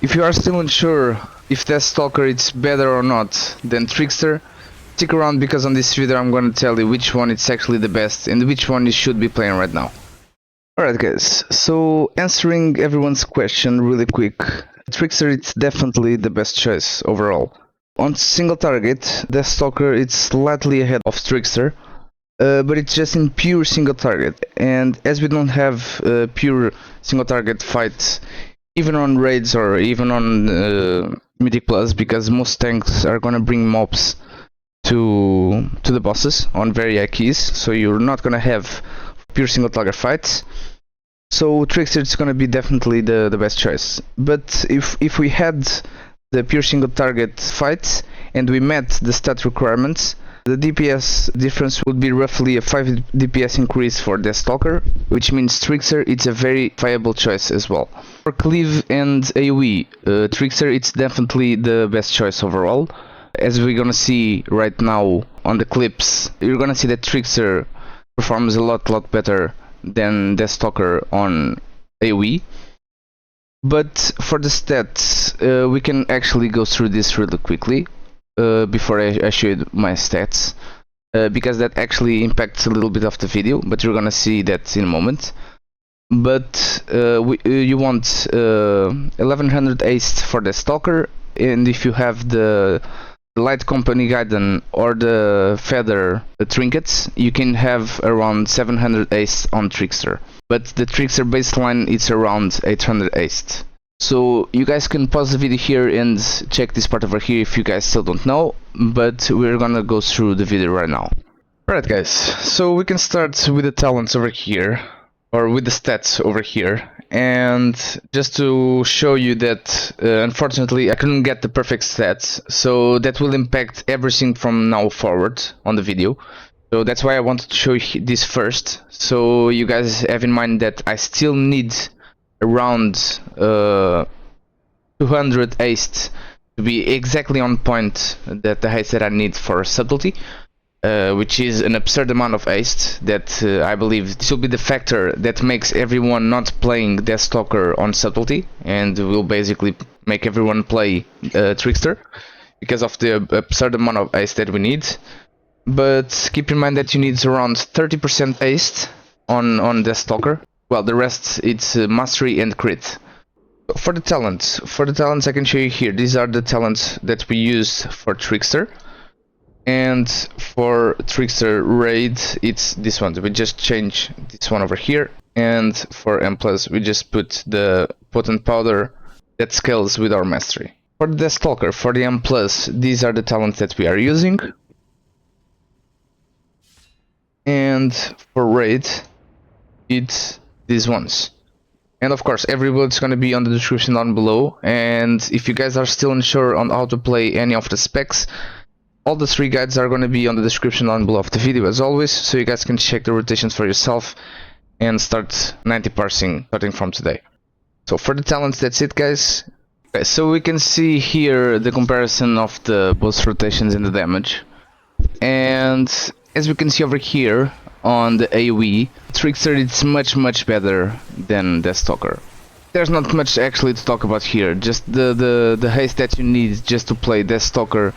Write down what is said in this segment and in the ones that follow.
If you are still unsure if Deathstalker is better or not than Trickster, stick around because on this video I'm gonna tell you which one is actually the best and which one you should be playing right now. Alright guys, so answering everyone's question really quick, Trickster is definitely the best choice overall. On single target, Deathstalker is slightly ahead of Trickster, but it's just in pure single target, and as we don't have pure single target fights even on raids or even on Mythic Plus, because most tanks are gonna bring mobs to the bosses on very high keys, so you're not gonna have pure single target fights. So Trickster is gonna be definitely the best choice. But if we had the pure single target fights and we met the stat requirements, the DPS difference would be roughly a 5 DPS increase for Deathstalker, which means Trickster it's a very viable choice as well. For cleave and AoE, Trickster it's definitely the best choice overall. As we're gonna see right now on the clips, you're gonna see that Trickster performs a lot better than Deathstalker on AoE. But for the stats, we can actually go through this really quickly before I show you my stats, because that actually impacts a little bit of the video, but you're gonna see that in a moment. But you want 1100 ace for the Stalker, and if you have the Light Company Guidon or the Feather trinkets, you can have around 700 ace on Trickster. But the Trickster baseline is around 800 ace. So you guys can pause the video here and check this part over here if you guys still don't know, but we're gonna go through the video right now. Alright guys, so we can start with the talents over here, or with the stats over here, and just to show you that unfortunately I couldn't get the perfect stats, so that will impact everything from now forward on the video. So that's why I wanted to show you this first, so you guys have in mind that I still need around 200 haste to be exactly on point, that the haste that I need for subtlety, which is an absurd amount of haste that I believe this will be the factor that makes everyone not playing Deathstalker on subtlety and will basically make everyone play Trickster because of the absurd amount of haste that we need. But keep in mind that you need around 30% haste on Deathstalker. Well, the rest it's mastery and crit. For the talents I can show you here. These are the talents that we use for Trickster. And for Trickster raid, it's this one. We just change this one over here. And for M+, we just put the potent powder that scales with our mastery. For the Deathstalker, for the M+, these are the talents that we are using. And for raid, it's these ones. And of course every build is going to be on the description down below, and if you guys are still unsure on how to play any of the specs, all the 3 guides are going to be on the description down below of the video as always, so you guys can check the rotations for yourself and start 90 parsing starting from today. So for the talents, that's it guys. Okay, so we can see here the comparison of the both rotations and the damage, and as we can see over here on the AoE, Trickster is much better than Deathstalker. There's not much actually to talk about here, just the haste that you need just to play Deathstalker.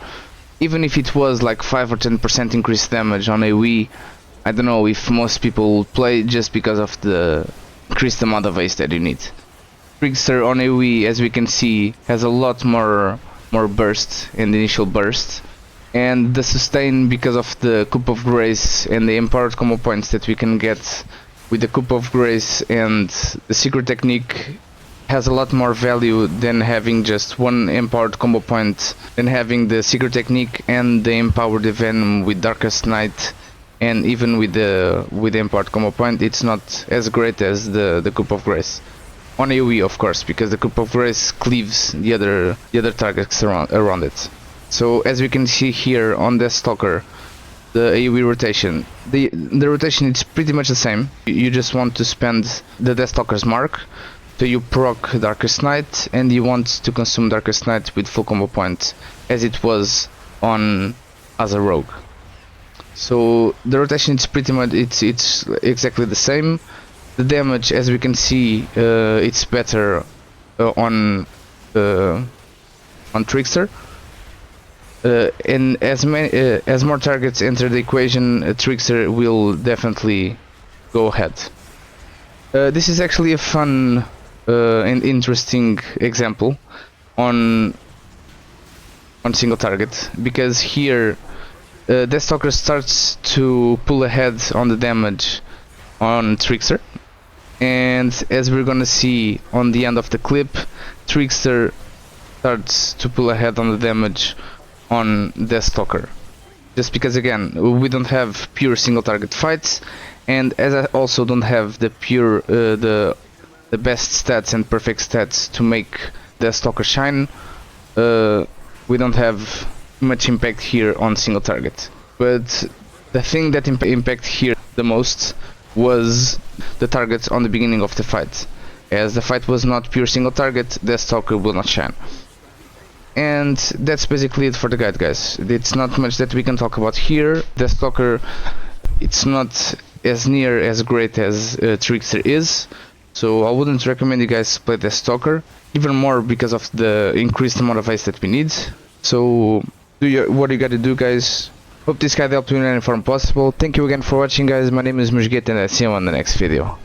Even if it was like 5 or 10% increased damage on AoE, I don't know if most people would play just because of the increased amount of haste that you need. Trickster on AoE, as we can see, has a lot more burst in the initial burst. And the sustain, because of the Cup of Grace and the empowered combo points that we can get with the Cup of Grace and the secret technique, has a lot more value than having just one empowered combo point, than having the secret technique and the empowered venom with Darkest Night, and even with the empowered combo point it's not as great as the Cup of Grace. On AoE of course, because the Cup of Grace cleaves the other targets around it. So as we can see here on Deathstalker, the AoE rotation, the rotation is pretty much the same. You just want to spend the Deathstalker's mark, so you proc Darkest Night, and you want to consume Darkest Night with full combo point, as it was on as a rogue. So the rotation is pretty much it's exactly the same. The damage, as we can see, it's better on on Trickster. And as more targets enter the equation, Trickster will definitely go ahead. This is actually a fun and interesting example on single target, because here Deathstalker starts to pull ahead on the damage on Trickster, and as we're gonna see on the end of the clip, Trickster starts to pull ahead on the damage on Deathstalker, just because again we don't have pure single target fights, and as I also don't have the pure the best stats and perfect stats to make Deathstalker shine, we don't have much impact here on single target. But the thing that impact here the most was the targets on the beginning of the fight. As the fight was not pure single target, Deathstalker will not shine. And that's basically it for the guide, guys. It's not much that we can talk about here. Deathstalker, it's not as near as great as Trickster is, so I wouldn't recommend you guys play Deathstalker, even more because of the increased amount of ice that we need. So what you gotta do, guys. Hope this guide helped you in any form possible. Thank you again for watching, guys. My name is Mujgit, and I'll see you on the next video.